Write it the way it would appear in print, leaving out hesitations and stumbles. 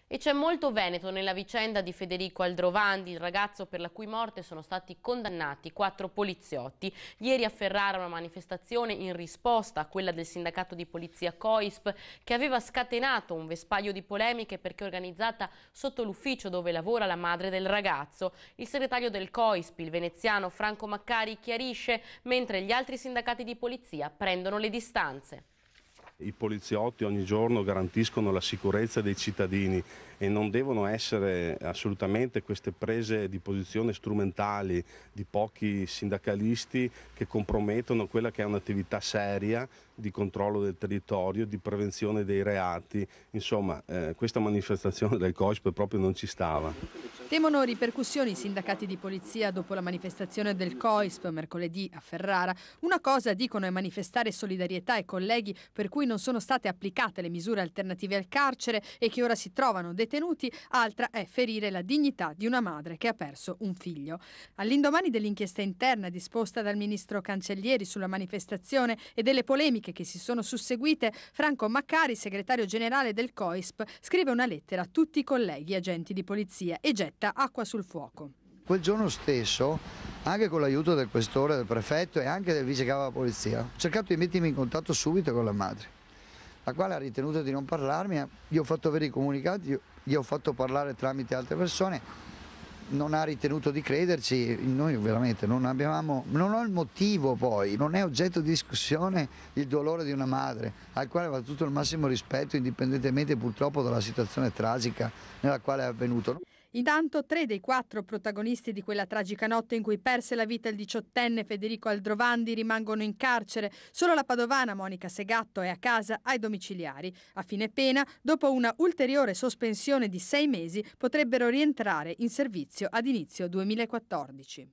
E c'è molto veneto nella vicenda di Federico Aldrovandi, il ragazzo per la cui morte sono stati condannati 4 poliziotti. Ieri a Ferrara una manifestazione in risposta a quella del sindacato di polizia COISP, che aveva scatenato un vespaio di polemiche perché organizzata sotto l'ufficio dove lavora la madre del ragazzo. Il segretario del COISP, il veneziano Franco Maccari, chiarisce, mentre gli altri sindacati di polizia prendono le distanze. I poliziotti ogni giorno garantiscono la sicurezza dei cittadini e non devono essere assolutamente queste prese di posizione strumentali di pochi sindacalisti che compromettono quella che è un'attività seria di controllo del territorio, di prevenzione dei reati. Insomma, questa manifestazione del COISP proprio non ci stava. Temono ripercussioni i sindacati di polizia dopo la manifestazione del COISP mercoledì a Ferrara. Una cosa, dicono, è manifestare solidarietà ai colleghi per cui non sono state applicate le misure alternative al carcere e che ora si trovano detenuti, altra è ferire la dignità di una madre che ha perso un figlio. All'indomani dell'inchiesta interna disposta dal ministro Cancellieri sulla manifestazione e delle polemiche che si sono susseguite, Franco Maccari, segretario generale del COISP, scrive una lettera a tutti i colleghi agenti di polizia e getta acqua sul fuoco. Quel giorno stesso, anche con l'aiuto del questore, del prefetto e anche del vice capo della polizia, ho cercato di mettermi in contatto subito con la madre, la quale ha ritenuto di non parlarmi. Io ho fatto avere i comunicati, io ho fatto parlare tramite altre persone, non ha ritenuto di crederci. Noi veramente non ho il motivo, poi non è oggetto di discussione il dolore di una madre al quale va tutto il massimo rispetto, indipendentemente purtroppo dalla situazione tragica nella quale è avvenuto. Intanto 3 dei 4 protagonisti di quella tragica notte in cui perse la vita il 18enne Federico Aldrovandi rimangono in carcere. Solo la padovana Monica Segatto è a casa ai domiciliari. A fine pena, dopo una ulteriore sospensione di 6 mesi, potrebbero rientrare in servizio ad inizio 2014.